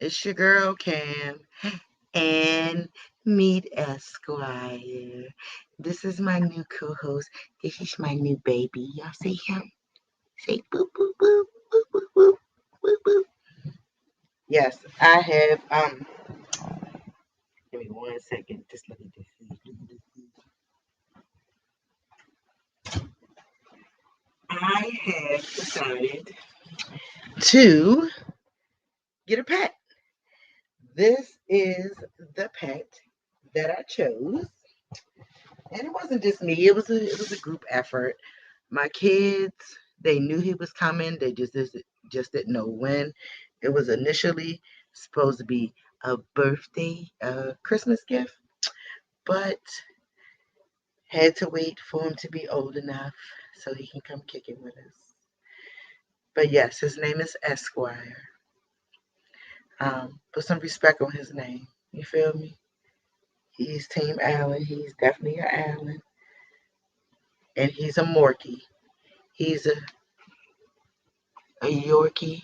It's your girl Cam and meet Esquire. This is my new co-host. This is my new baby. Y'all see him? Say boop boop boop boop boop boop boop boop. Yes, I have give me 1 second. Just look at this. I have decided to get a pet. This is the pet that I chose. And it wasn't just me, it was a group effort. My kids, they knew he was coming. They just didn't know when. It was initially supposed to be a birthday, Christmas gift, but had to wait for him to be old enough so he can come kick it with us. But yes, his name is Esquire. Put some respect on his name. You feel me? He's Team Allen. He's definitely an Allen, and he's a Morkie. He's a Yorkie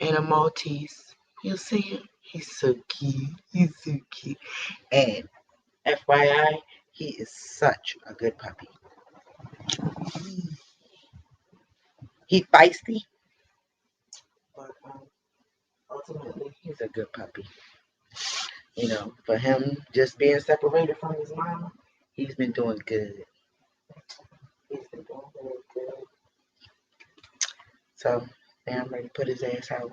and a Maltese. You'll see him. He's so cute. He's so cute. And FYI, he is such a good puppy. He feisty, but ultimately he's a good puppy. For him just being separated from his mama, he's been doing good. He's been doing very good. So now I'm ready to put his ass out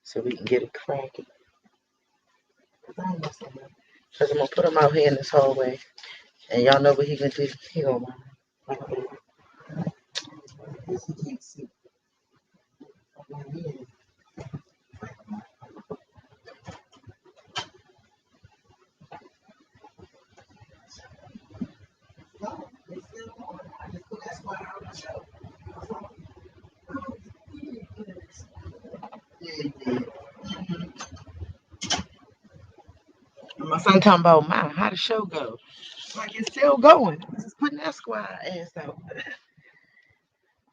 so we can get it cracking. Because I'm going to put him out here in this hallway. And y'all know what he gonna do? He gonna whine like a baby. Because he can't see. No, it's still going. I just put that's why I don't show. Yeah, it did. And my son talking about, Mom, how the show go? Like it's still going. Just putting Esquire ass out.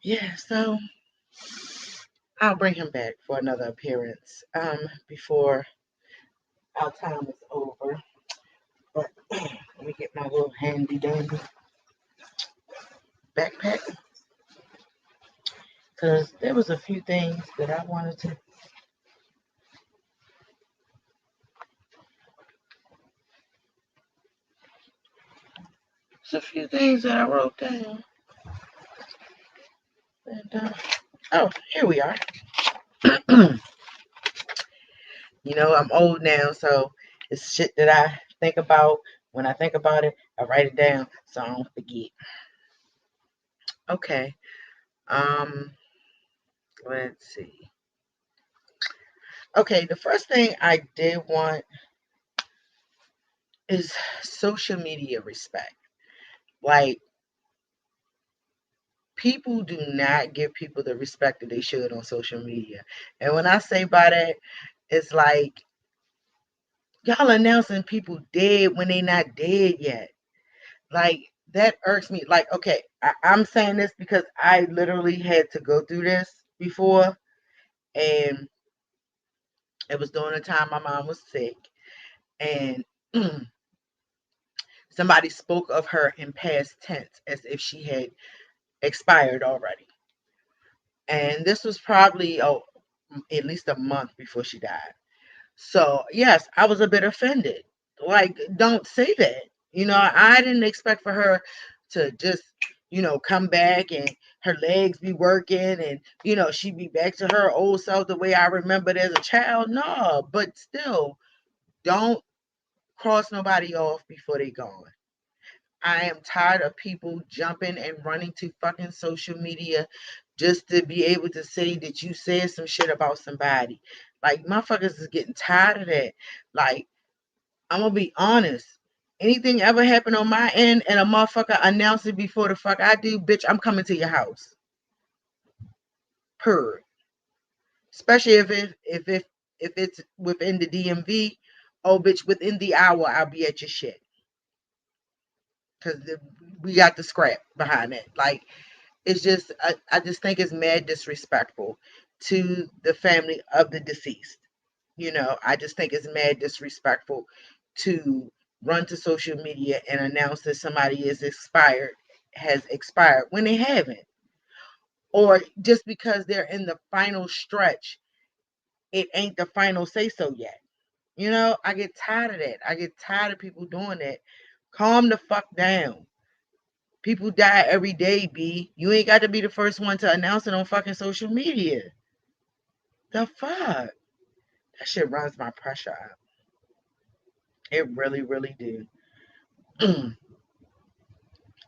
Yeah, so I'll bring him back for another appearance before our time is over. But let me get my little handy dandy backpack because there was a few things that I wanted to. There's a few things that I wrote down. And oh, here we are. I'm old now, so it's shit that I think about. When I think about it, I write it down so I don't forget. Okay. Um, let's see. Okay, the first thing I did want is social media respect. Like, people do not give people the respect that they should on social media. And when I say by that, it's like y'all announcing people dead when they not dead yet. Like that irks me. Like, okay, I'm saying this because I literally had to go through this before, and it was during the time my mom was sick, and somebody spoke of her in past tense as if she had expired already. And this was probably at least a month before she died. So yes, I was a bit offended. Like, don't say that. I didn't expect for her to just, come back and her legs be working and, she be back to her old self the way I remembered as a child. No, but still, don't cross nobody off before they gone. I am tired of people jumping and running to fucking social media just to be able to say that you said some shit about somebody. Like, motherfuckers is getting tired of that. Like, I'm gonna be honest. Anything ever happen on my end and a motherfucker announce it before the fuck I do, bitch, I'm coming to your house. Per. Especially if it's within the DMV. Oh, bitch, within the hour I'll be at your shit. Cause we got the scrap behind it. Like, it's just I just think it's mad disrespectful to the family of the deceased. I just think it's mad disrespectful to run to social media and announce that somebody has expired when they haven't. Or just because they're in the final stretch, it ain't the final say so yet. I get tired of that. I get tired of people doing that. Calm the fuck down. People die every day, B. You ain't got to be the first one to announce it on fucking social media. The fuck? That shit runs my pressure up. It really, really do.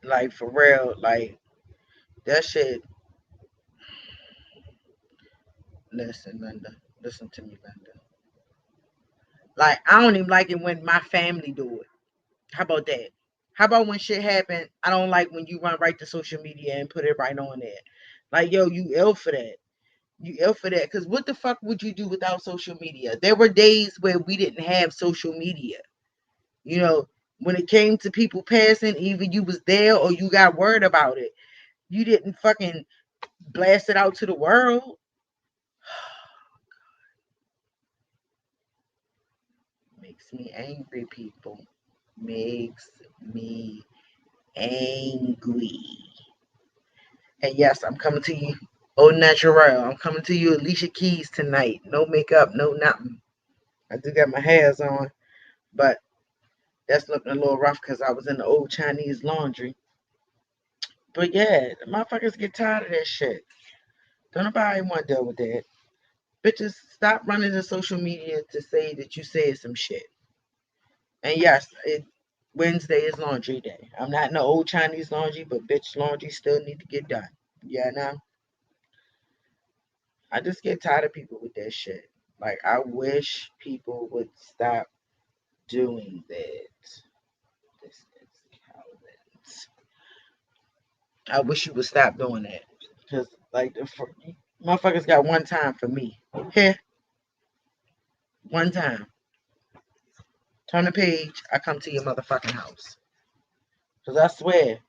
Like, for real, like, that shit. Listen, Linda. Listen to me, Linda. Like, I don't even like it when my family do it. How about that? How about when shit happen? I don't like when you run right to social media and put it right on there. Like, yo, you ill for that. You ill for that. Because what the fuck would you do without social media? There were days where we didn't have social media. When it came to people passing, either you was there or you got word about it. You didn't fucking blast it out to the world. Makes me angry, people. Makes me angry. And yes, I'm coming to you. Oh, natural. I'm coming to you, Alicia Keys, tonight. No makeup, no nothing. I do got my hairs on, but that's looking a little rough because I was in the old Chinese laundry. But yeah, the motherfuckers get tired of that shit. Don't nobody want to deal with that. Bitches, stop running to social media to say that you said some shit. And yes, Wednesday is laundry day. I'm not in the old Chinese laundry, but bitch, laundry still need to get done. Yeah, now I just get tired of people with that shit. Like, I wish people would stop doing that. This is Calvin's. I wish you would stop doing that. Because, like, motherfuckers got one time for me. Here, one time. Turn the page, I come to your motherfucking house. Because I swear,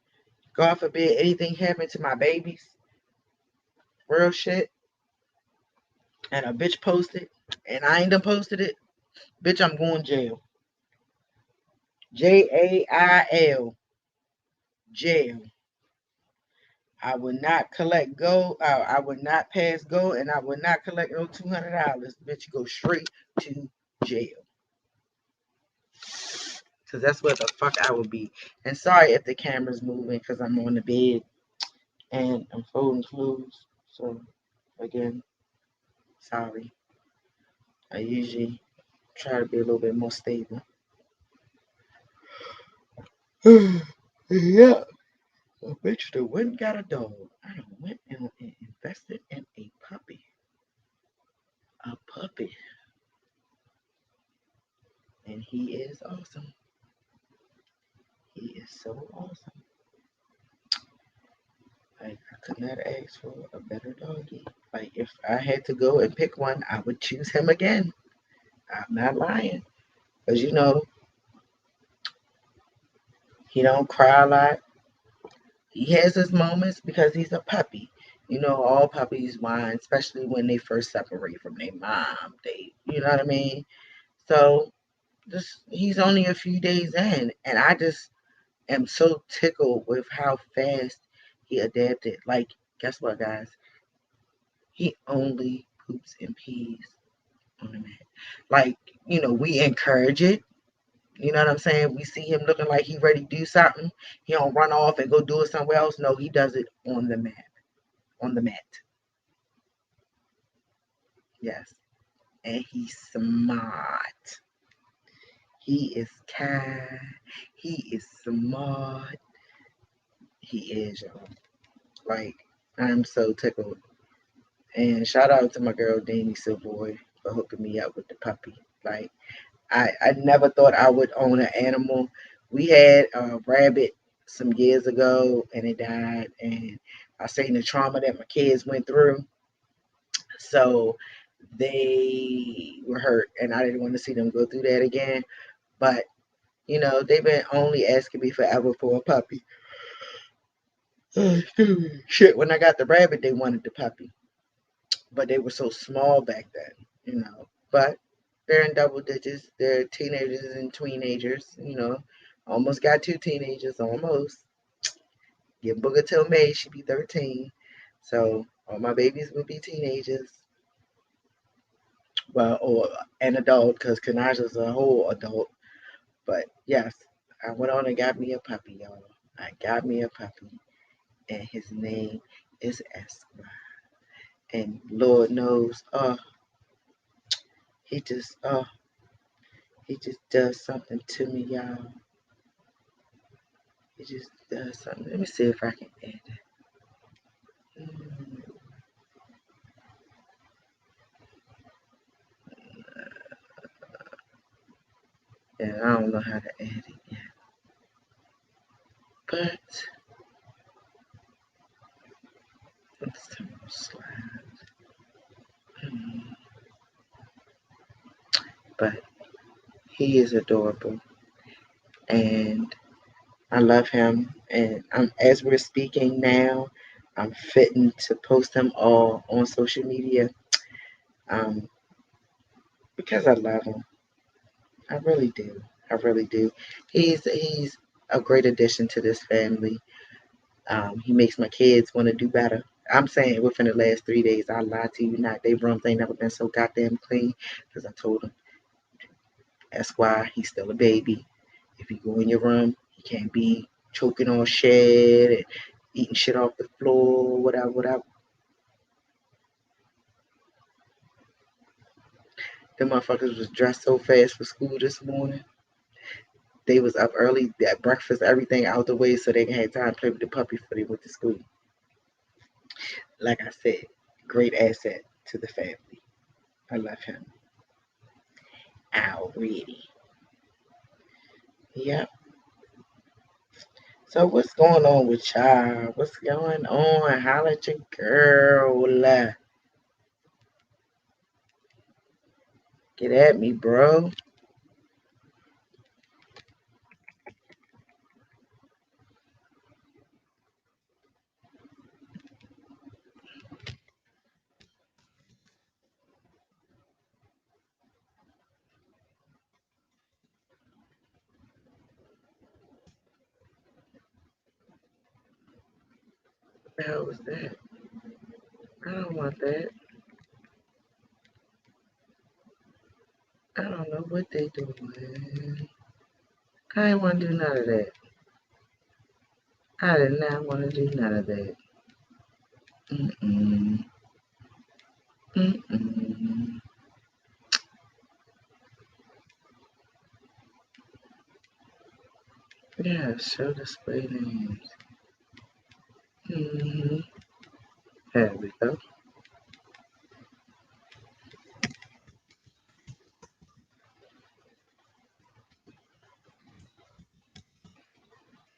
God forbid anything happen to my babies, real shit, and a bitch posted, and I ain't done posted it, bitch, I'm going jail. Jail. Jail. I would not collect go. I would not pass go, and I would not collect no $200. Bitch, go straight to jail. Cause that's what the fuck I would be. And sorry if the camera's moving, cause I'm on the bed and I'm folding clothes. So again, sorry. I usually try to be a little bit more stable. Yeah. A bitch that went and got a dog. I done went and invested in a puppy. A puppy. And he is awesome. He is so awesome. Like, I could not ask for a better doggy. Like, if I had to go and pick one, I would choose him again. I'm not lying. Because, he don't cry a lot. He has his moments because he's a puppy. All puppies whine, especially when they first separate from their mom. You know what I mean? So, he's only a few days in, and I just am so tickled with how fast he adapted. Like, guess what, guys? He only poops and pees on the mat. Like, we encourage it. You know what I'm saying? We see him looking like he ready to do something. He don't run off and go do it somewhere else. No, he does it on the mat. On the mat. Yes. And he's smart. He is kind. He is smart. He is, y'all. Like, I'm so tickled. And shout out to my girl Danny Silvoy for hooking me up with the puppy. Like, I never thought I would own an animal. We had a rabbit some years ago and it died, and I seen the trauma that my kids went through. So they were hurt and I didn't want to see them go through that again. But they've been only asking me forever for a puppy. Shit, when I got the rabbit, they wanted the puppy. but they were so small back then. But they're in double digits. They're teenagers and teenagers. Almost got two teenagers, almost. Get Booger till May, she be 13. So all my babies will be teenagers. Well, or an adult, because Kanaja's a whole adult. But yes, I went on and got me a puppy, y'all. I got me a puppy, and his name is Esquire. And Lord knows, he just, he just does something to me, y'all. He just does something. Let me see if I can add it. Mm, yeah, I don't know how to add it yet, but let's turn on slide. Mm, but he is adorable, and I love him. And as we're speaking now, I'm fitting to post them all on social media, um, because I love him. I really do. I really do. He's a great addition to this family. He makes my kids want to do better. I'm saying within the last 3 days, I lied to you not. They rooms ain't never been so goddamn clean because I told them, that's why he's still a baby. If you go in your room, he can't be choking on shit and eating shit off the floor, whatever, whatever. The motherfuckers was dressed so fast for school this morning. They was up early, at breakfast, everything out the way so they can have time to play with the puppy before they went to school. Like I said, great asset to the family. I love him already. Yep. So what's going on with y'all? What's going on? Holla at your girl. Get at me, bro. What the hell was that? I don't want that. I don't know what they doing. I didn't want to do none of that. I did not want to do none of that. Mm-mm. Mm-mm. Yeah, show display names. Mm-hmm. There we go.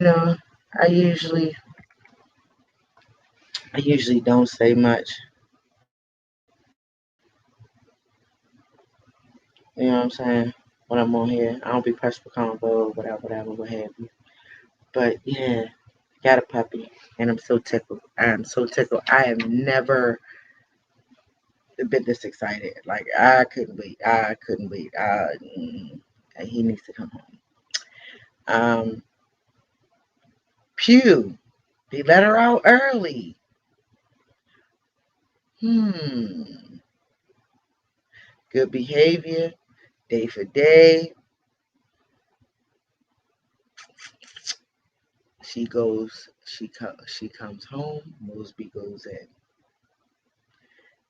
No, I usually I usually don't say much. You know what I'm saying? When I'm on here, I don't be pressed for combo, whatever, whatever, what have you. But yeah, got a puppy, and I'm so tickled. I am so tickled. I have never been this excited. Like I couldn't wait. I couldn't wait. He needs to come home. Um, Pew. They let her out early. Hmm. Good behavior, day for day. She comes home. Mosby goes in.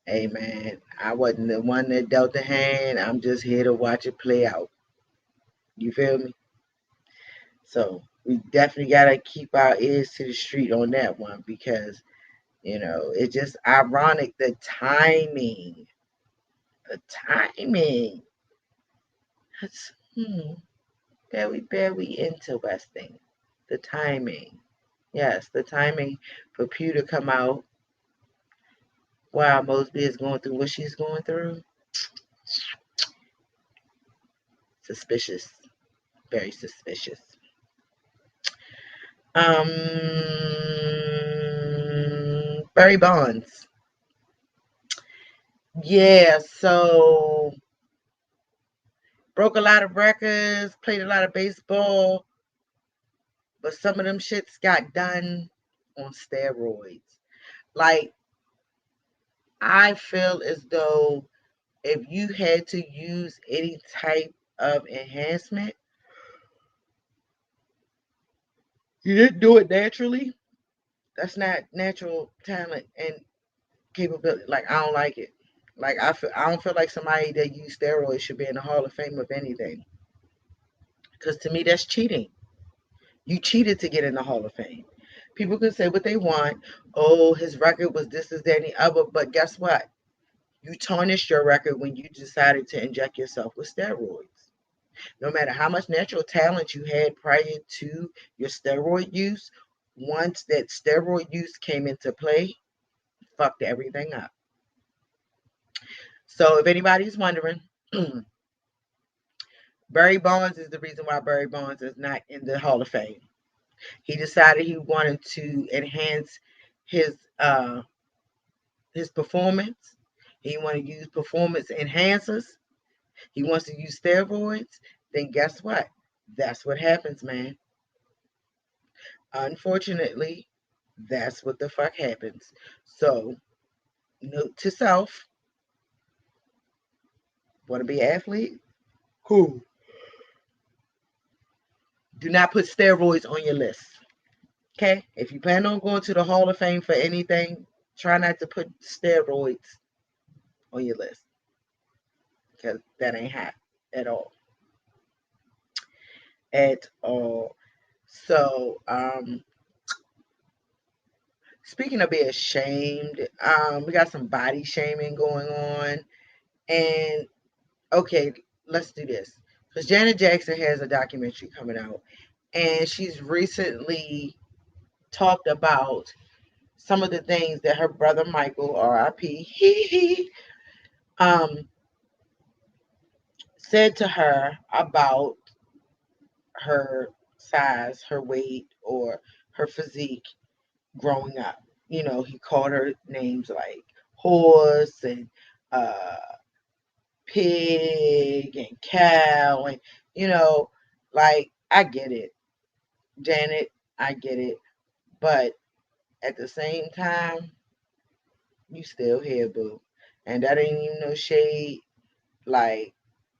Hey man, I wasn't the one that dealt the hand. I'm just here to watch it play out. You feel me? So we definitely gotta keep our ears to the street on that one because it's just ironic the timing. The timing. That's very interesting. The timing. Yes, the timing for Pew to come out while Mosby is going through what she's going through. Suspicious. Very suspicious. Barry Bonds. Yeah, so broke a lot of records, played a lot of baseball, but some of them shits got done on steroids. Like, I feel as though if you had to use any type of enhancement, you didn't do it naturally. That's not natural talent and capability. Like, I don't like it. Like, I don't feel like somebody that used steroids should be in the Hall of Fame of anything. Because to me, that's cheating. You cheated to get in the Hall of Fame. People can say what they want. Oh, his record was this, is that, and the other. But guess what? You tarnished your record when you decided to inject yourself with steroids. No matter how much natural talent you had prior to your steroid use, once that steroid use came into play, fucked everything up. So if anybody's wondering, Barry Bonds is the reason why Barry Bonds is not in the Hall of Fame. He decided he wanted to enhance his uh his performance. He wanted to use performance enhancers. He wants to use steroids. Then guess what? That's what happens, man. Unfortunately, that's what the fuck happens. So, note to self: want to be an athlete? Cool. Do not put steroids on your list. Okay? If you plan on going to the Hall of Fame for anything, try not to put steroids on your list because that ain't hot at all. At all. So, speaking of being shamed, we got some body shaming going on. And okay, let's do this. Because Janet Jackson has a documentary coming out, and she's recently talked about some of the things that her brother Michael, R.I.P., he said to her about her size, her weight, or her physique growing up. You know, he called her names like horse and uh, pig and cow, and you know, like, I get it, Janet, I get it, but at the same time, you still here, boo, and that ain't even no shade. Like,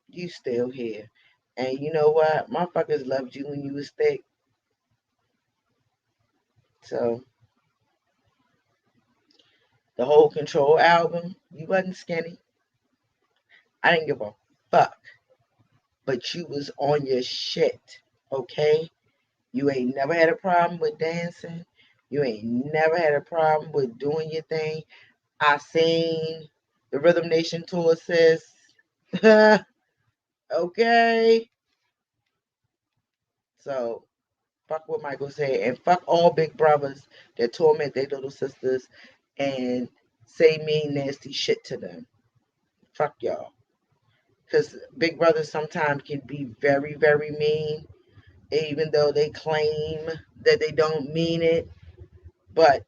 you still here, and you know what? Motherfuckers loved you when you was thick, so the whole Control album, you wasn't skinny. I didn't give a fuck, but you was on your shit, okay? You ain't never had a problem with dancing. You ain't never had a problem with doing your thing. I seen the Rhythm Nation tour, sis. Okay. So fuck what Michael said, and fuck all big brothers that torment their little sisters and say mean nasty shit to them. Fuck y'all. Because big brothers sometimes can be very, very mean, even though they claim that they don't mean it. But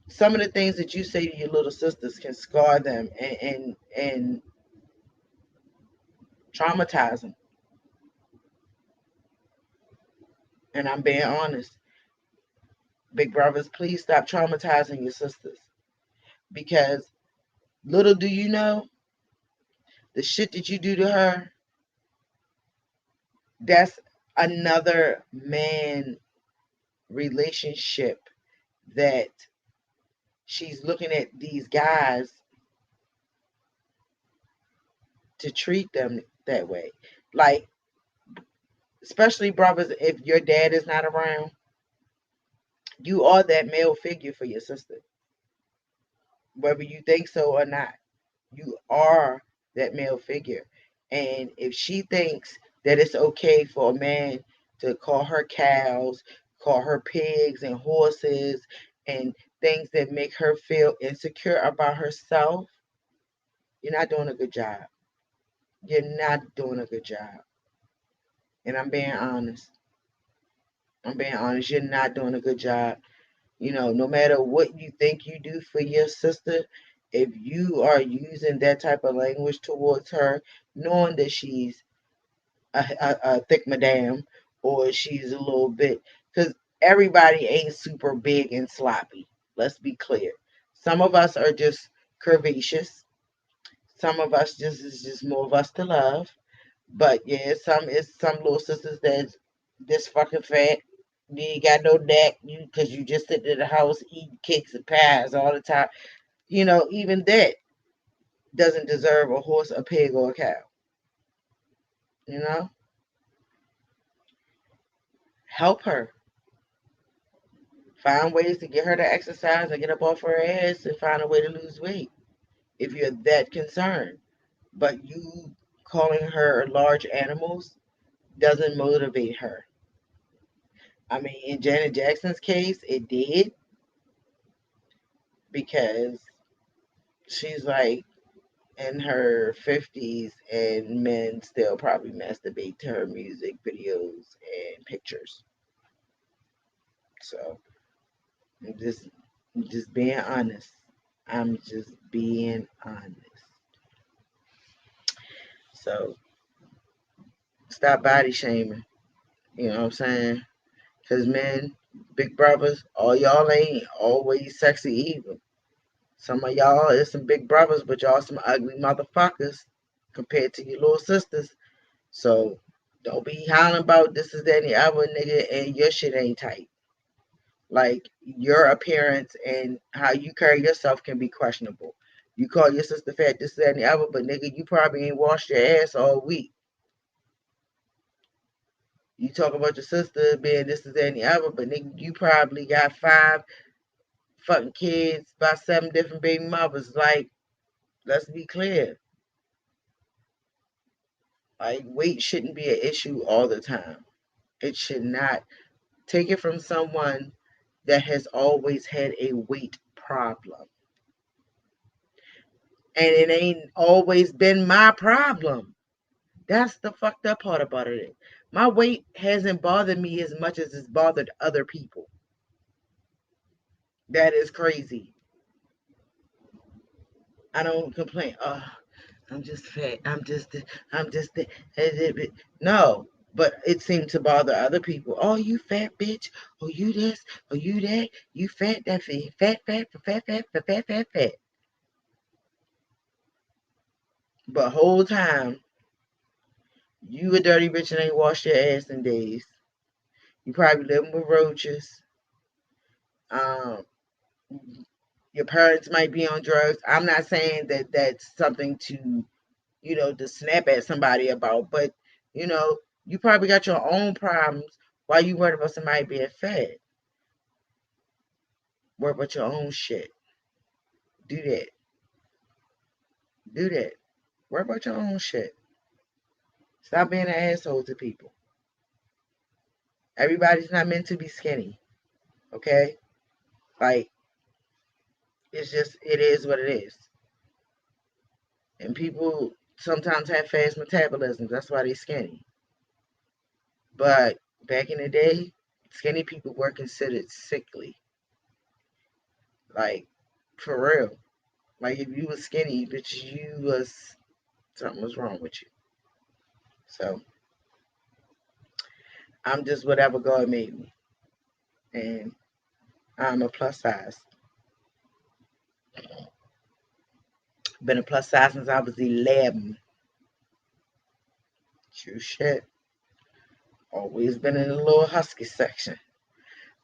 some of the things that you say to your little sisters can scar them and traumatize them. And I'm being honest. Big brothers, please stop traumatizing your sisters. Because little do you know, the shit that you do to her, that's another man relationship that she's looking at these guys to treat them that way. Like, especially brothers, if your dad is not around, you are that male figure for your sister, whether you think so or not. You are that male figure. And if she thinks that it's okay for a man to call her cows, call her pigs and horses, and things that make her feel insecure about herself, you're not doing a good job. You're not doing a good job. And I'm being honest. I'm being honest. You're not doing a good job. You know, no matter what you think you do for your sister, If you are using that type of language towards her, knowing that she's a thick madam or she's a little bit, because everybody ain't super big and sloppy. Let's be clear. Some of us are just curvaceous. Some of us just is just more of us to love. But yeah, some little sisters that's this fucking fat. You ain't got no neck, you because you just sit in the house eating cakes and pies all the time. Even that doesn't deserve a horse, a pig, or a cow. You know, help her. Find ways to get her to exercise and get up off her ass and find a way to lose weight if you're that concerned. But you calling her large animals doesn't motivate her. I mean, in Janet Jackson's case, it did because she's like in her 50s and men still probably masturbate to her music videos and pictures. So I'm just being honest. I'm just being honest. So stop body shaming. You know what I'm saying? Because men, big brothers, all y'all ain't always sexy either. Some of y'all is some big brothers, but y'all some ugly motherfuckers compared to your little sisters. So don't be hollering about this is that and the other nigga and your shit ain't tight. Like your appearance and how you carry yourself can be questionable. You call your sister fat, this, that, and the other, but nigga, you probably ain't washed your ass all week. You talk about your sister being this, that, and the other, but nigga, you probably got 5 fucking kids by 7 different baby mothers. Like, let's be clear. Like, weight shouldn't be an issue all the time. It should not. Take it from someone that has always had a weight problem. And it ain't always been my problem. That's the fucked up part about it. My weight hasn't bothered me as much as it's bothered other people. That is crazy. I don't complain. Oh, I'm just fat. I'm just. No, but it seemed to bother other people. Oh, you fat bitch. Oh, you this. Oh, you that. You fat. That fat. Fat. Fat. Fat. Fat. Fat. Fat. Fat. Fat. But whole time you a dirty bitch and ain't washed your ass in days. You probably living with roaches. Um, your parents might be on drugs. I'm not saying that that's something to to snap at somebody about, but you probably got your own problems while you worried about somebody being fat. Worry about your own shit. Do that. Do that. Worry about your own shit. Stop being an asshole to people. Everybody's not meant to be skinny. Okay? Like, it is what it is. And people sometimes have fast metabolisms. That's why they're skinny. But back in the day, skinny people were considered sickly. Like, for real. Like, if you was skinny, bitch, something was wrong with you. So, I'm just whatever God made me. And I'm a plus size. Been a plus size since I was 11. True shit. Always been in the little husky section.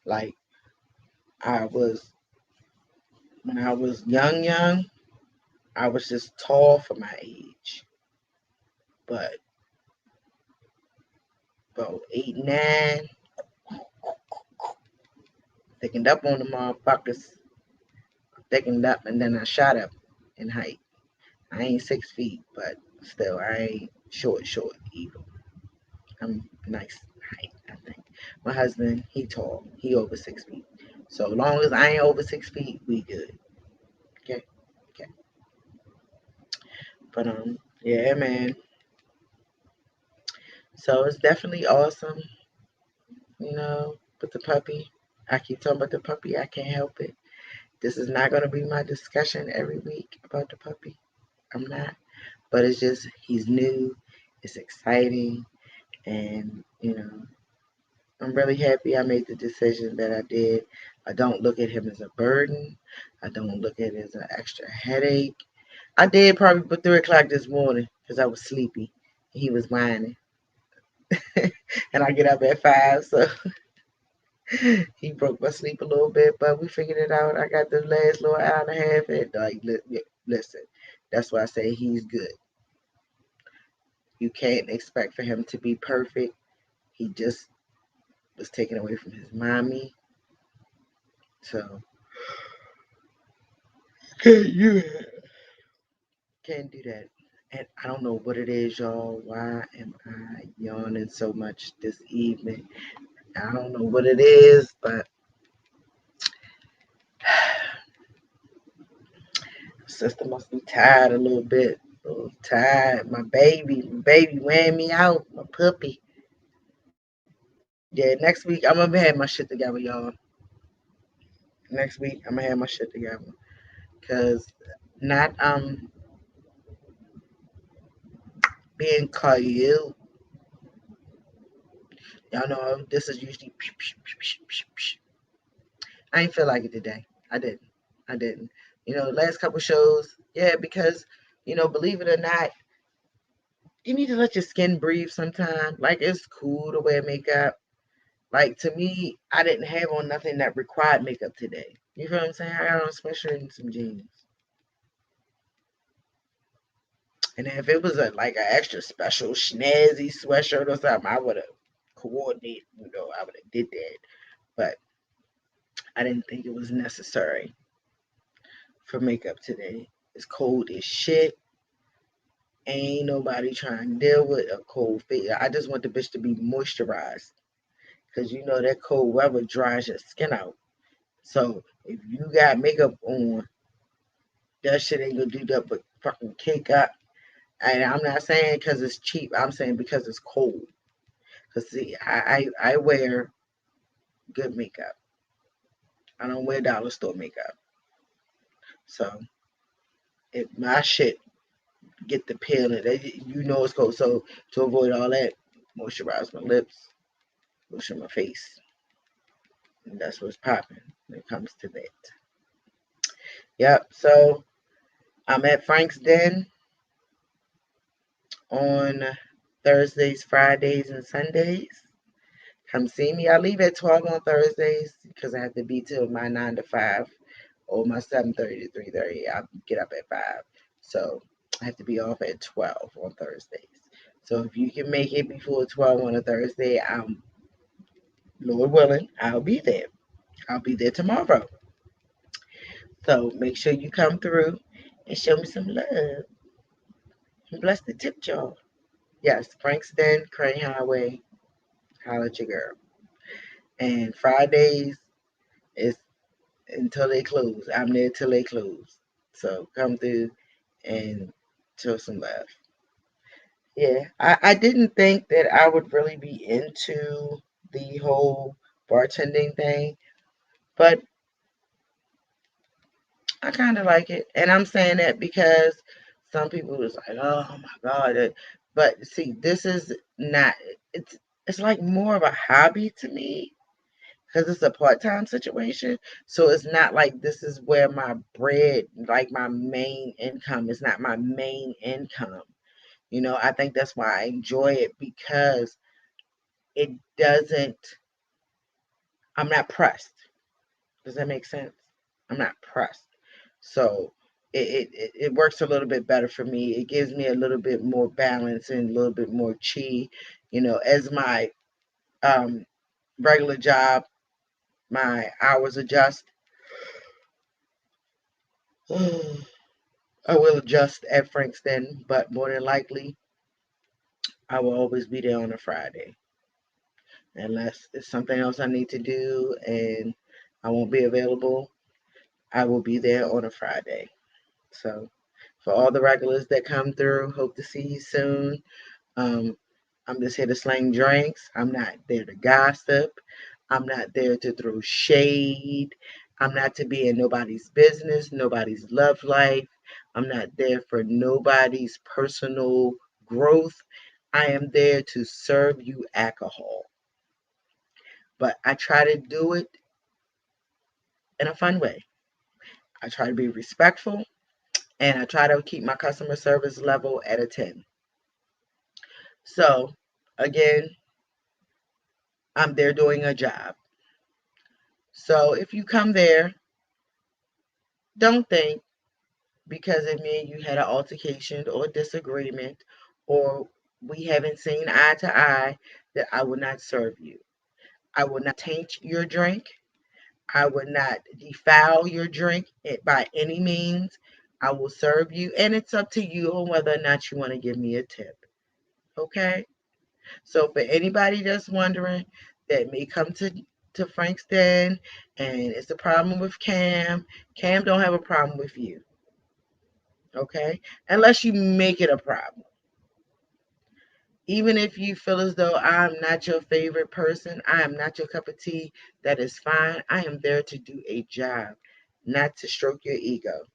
Like, I was, when I was young, I was just tall for my age. But about 8, 9, thickened up on the motherfuckers. Thickened up and then I shot up in height. I ain't 6 feet, but still, I ain't short either. I'm nice height, I think. My husband, he tall. He over 6 feet. So long as I ain't over 6 feet, we good. Okay? Okay. But yeah, man. So it's definitely awesome, with the puppy. I keep talking about the puppy. I can't help it. This is not going to be my discussion every week about the puppy. I'm not. But it's just, he's new. It's exciting. And, I'm really happy I made the decision that I did. I don't look at him as a burden. I don't look at it as an extra headache. I did probably by 3 o'clock this morning because I was sleepy. He was whining. And I get up at 5, so he broke my sleep a little bit, but we figured it out. I got the last little hour and a half, and like, listen, that's why I say he's good. You can't expect for him to be perfect. He just was taken away from his mommy, so you can't do that. And I don't know what it is, y'all. Why am I yawning so much this evening? I don't know what it is, but sister must be tired a little bit. A little tired. My baby wearing me out. My puppy. Yeah, next week I'm gonna have my shit together, y'all. Next week I'm gonna have my shit together. Cause not being caught you. Y'all know this is usually I ain't feel like it today. I didn't. I didn't. Last couple shows, yeah, because, believe it or not, you need to let your skin breathe sometime. Like, it's cool to wear makeup. Like, to me, I didn't have on nothing that required makeup today. You feel what I'm saying? I got on a sweatshirt and some jeans. And if it was like an extra special snazzy sweatshirt or something, I would have coordinated, I would have did that. But I didn't think it was necessary for makeup today. It's cold as shit. Ain't nobody trying to deal with a cold face. I just want the bitch to be moisturized. Because that cold weather dries your skin out. So if you got makeup on, that shit ain't gonna do that but fucking kick up. And I'm not saying because it's cheap. I'm saying because it's cold. Because see, I wear good makeup. I don't wear dollar store makeup. So if my shit get the peel in it, it's cold. So to avoid all that, moisturize my lips, lotion my face. And that's what's popping when it comes to that. Yep. So I'm at Frank's Den on Thursdays, Fridays, and Sundays. Come see me. I leave at 12 on Thursdays because I have to be till my 9 to 5 or my 7:30 to 3:30. I get up at 5. So I have to be off at 12 on Thursdays. So if you can make it before 12 on a Thursday, Lord willing, I'll be there. I'll be there tomorrow. So make sure you come through and show me some love. And bless the tip jar. Yes, Frankston, Crane Highway, holla at your girl. And Fridays is until they close. I'm there till they close. So come through and show some love. Yeah, I didn't think that I would really be into the whole bartending thing, but I kind of like it. And I'm saying that because some people was like, oh my God. But see, this is not, it's like more of a hobby to me because it's a part-time situation. So it's not like this is where my bread, like my main income is not my main income. I think that's why I enjoy it because it doesn't, I'm not pressed. Does that make sense? I'm not pressed. So it works a little bit better for me. It gives me a little bit more balance and a little bit more chi. As my regular job, my hours adjust. I will adjust at Frankston, but more than likely, I will always be there on a Friday. Unless it's something else I need to do and I won't be available, I will be there on a Friday. So, for all the regulars that come through, hope to see you soon. Um, I'm just here to slang drinks. I'm not there to gossip. I'm not there to throw shade. I'm not to be in nobody's business, nobody's love life. I'm not there for nobody's personal growth. I am there to serve you alcohol. But I try to do it in a fun way. I try to be respectful and I try to keep my customer service level at a 10. So, again, I'm there doing a job. So, if you come there, don't think because it means you had an altercation or disagreement or we haven't seen eye to eye that I will not serve you. I will not taint your drink. I will not defile your drink by any means. I will serve you, and it's up to you on whether or not you want to give me a tip. Okay? So for anybody that's wondering that may come to Frank's Den and it's a problem with Cam, Cam don't have a problem with you. Okay? Unless you make it a problem. Even if you feel as though I'm not your favorite person, I am not your cup of tea, that is fine. I am there to do a job, not to stroke your ego.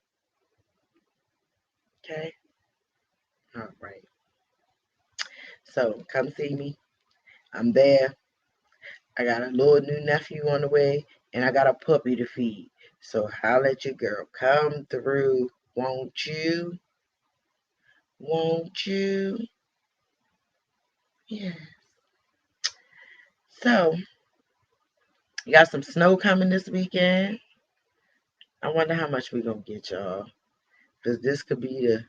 Okay? All right. So come see me. I'm there. I got a little new nephew on the way, and I got a puppy to feed. So holla at your girl. Come through. Won't you? Won't you? Yeah. So, you got some snow coming this weekend. I wonder how much we gonna get, y'all. Because this could be the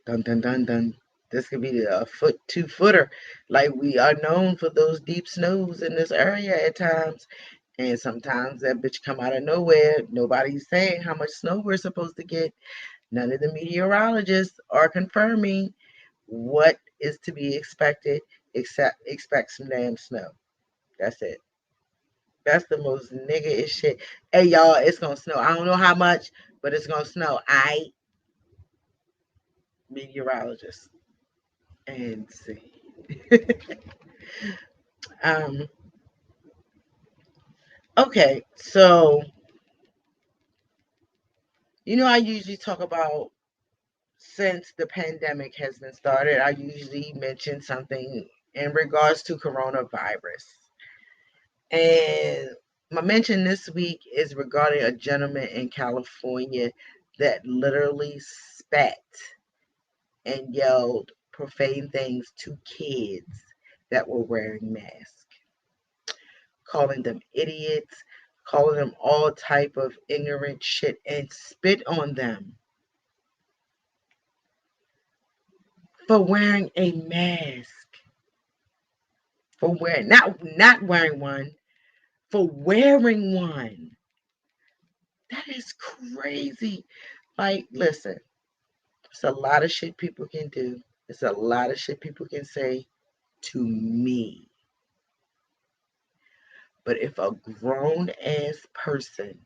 dun dun dun dun. This could be the 2 footer. Like we are known for those deep snows in this area at times. And sometimes that bitch come out of nowhere. Nobody's saying how much snow we're supposed to get. None of the meteorologists are confirming what is to be expected, except expect some damn snow. That's it. That's the most nigga-ish shit. Hey y'all, it's gonna snow. I don't know how much, but it's gonna snow. I meteorologist and see. um. Okay, so I usually talk about since the pandemic has been started. I usually mention something in regards to coronavirus. And my mention this week is regarding a gentleman in California that literally spat and yelled profane things to kids that were wearing masks, calling them idiots, calling them all type of ignorant shit, and spit on them for wearing a mask, for wearing not wearing one, for wearing one. That is crazy. Like, listen, it's a lot of shit people can do. It's a lot of shit people can say to me. But if a grown ass person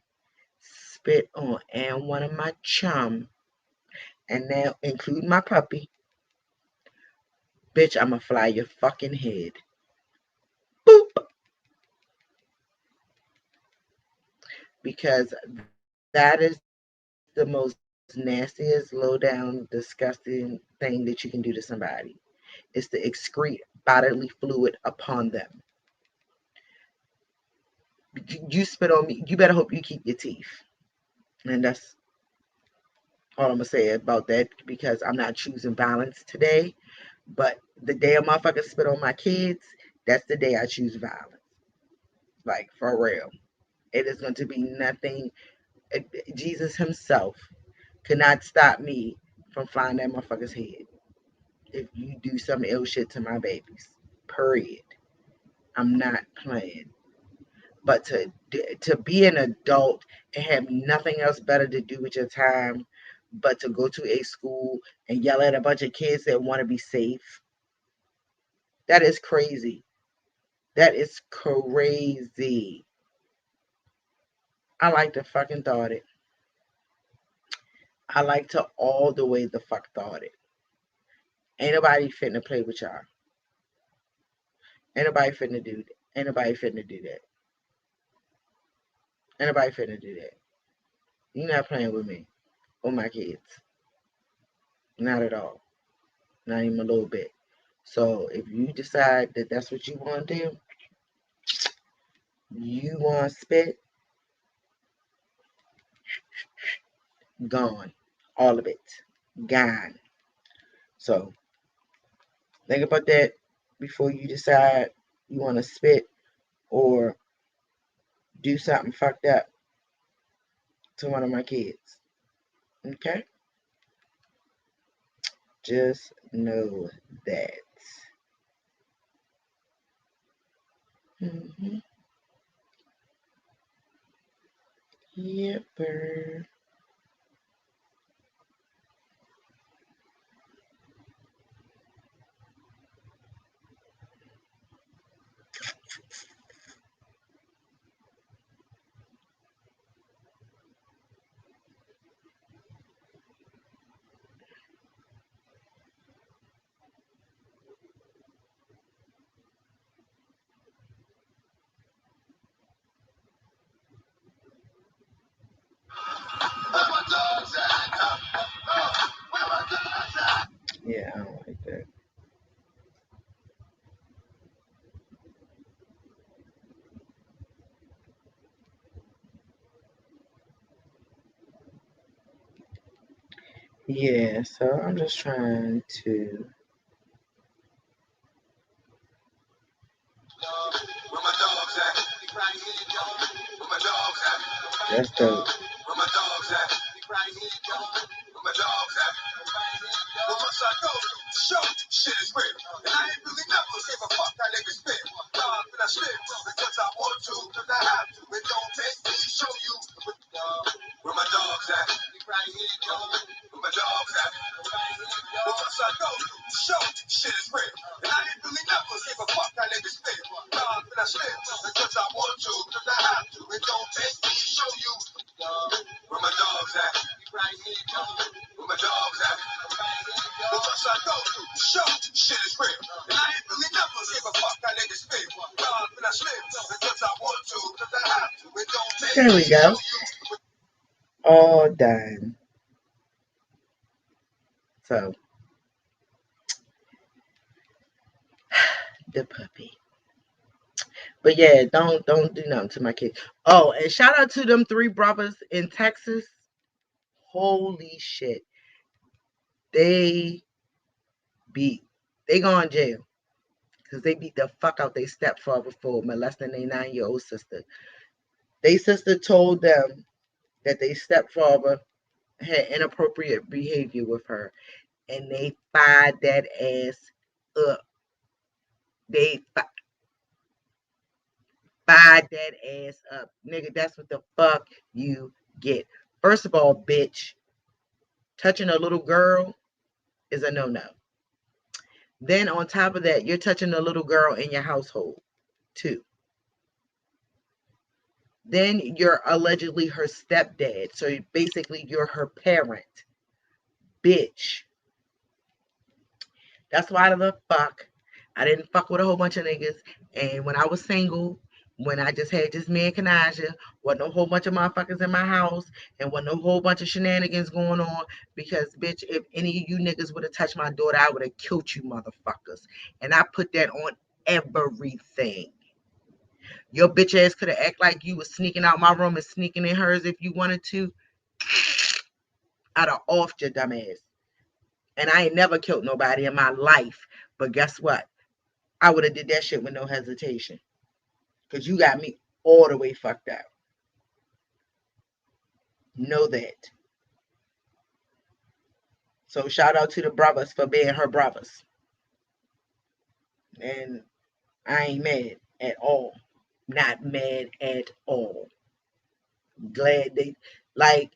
spit on and one of my chum, and now include my puppy, bitch, I'ma fly your fucking head. Boop. Because that is the most nastiest, low down, disgusting thing that you can do to somebody. Is to excrete bodily fluid upon them. You spit on me, you better hope you keep your teeth. And that's all I'm gonna say about that because I'm not choosing violence today. But the day a motherfucker spit on my kids, that's the day I choose violence. Like for real. It is going to be nothing. Jesus himself could not stop me from flying that motherfucker's head if you do some ill shit to my babies. Period. I'm not playing. But to be an adult and have nothing else better to do with your time but to go to a school and yell at a bunch of kids that want to be safe, that is crazy. That is crazy. I like to fucking thought it. I like to all the way the fuck thought it. Ain't nobody finna play with y'all. Ain't nobody finna do that. Ain't nobody finna do that. Ain't nobody finna do that. You're not playing with me or my kids. Not at all. Not even a little bit. So if you decide that that's what you want to do, you want to spit, gone. All of it. Gone. So think about that before you decide you want to spit or do something fucked up to one of my kids. Okay? Just know that. Mm-hmm. Yepper. Yeah, I don't like that. Yeah, so I'm just trying to. That's dope. There we go. All done. So the puppy. But yeah, don't do nothing to my kids. Oh, and shout out to them 3 brothers in Texas. Holy shit. They beat they gone jail. Because they beat the fuck out their stepfather for molesting their 9-year-old sister. Their sister told them that their stepfather had inappropriate behavior with her. And they fired that ass up. They fired that ass up. Nigga, that's what the fuck you get. First of all, bitch, touching a little girl is a no-no. Then on top of that, you're touching a little girl in your household, too. Then you're allegedly her stepdad. So basically, you're her parent. Bitch. That's why the fuck I didn't fuck with a whole bunch of niggas. And when I was single, when I just had just me and Kanaja, wasn't a whole bunch of motherfuckers in my house, and wasn't a whole bunch of shenanigans going on. Because bitch, if any of you niggas would have touched my daughter, I would have killed you motherfuckers. And I put that on everything. Your bitch ass could have acted like you was sneaking out my room and sneaking in hers if you wanted to. I'd have offed your dumb ass. And I ain't never killed nobody in my life. But guess what? I would have did that shit with no hesitation. Because you got me all the way fucked up. Know that. So shout out to the brothers for being her brothers. And I ain't mad at all. Not mad at all. Glad they, like,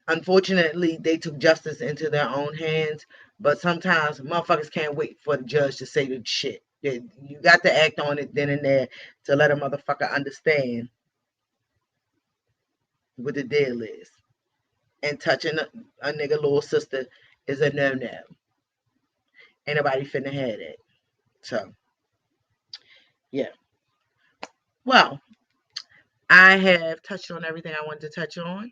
unfortunately, they took justice into their own hands. But sometimes motherfuckers can't wait for the judge to say the shit. You got to act on it then and there to let a motherfucker understand what the deal is. And touching a nigga little sister is a no-no. Ain't nobody finna have that. So, yeah. Well, I have touched on everything I wanted to touch on.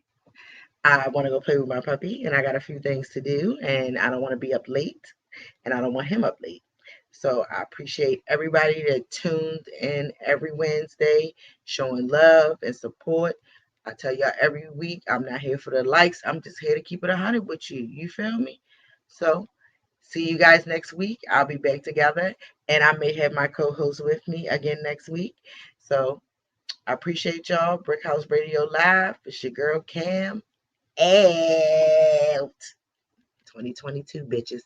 I want to go play with my puppy, and I got a few things to do, and I don't want to be up late, and I don't want him up late. So I appreciate everybody that tuned in every Wednesday, showing love and support. I tell y'all every week, I'm not here for the likes. I'm just here to keep it 100 with you. You feel me? So see you guys next week. I'll be back together, and I may have my co-host with me again next week. So I appreciate y'all. Brickhouse Radio Live. It's your girl Cam out. 2022 bitches.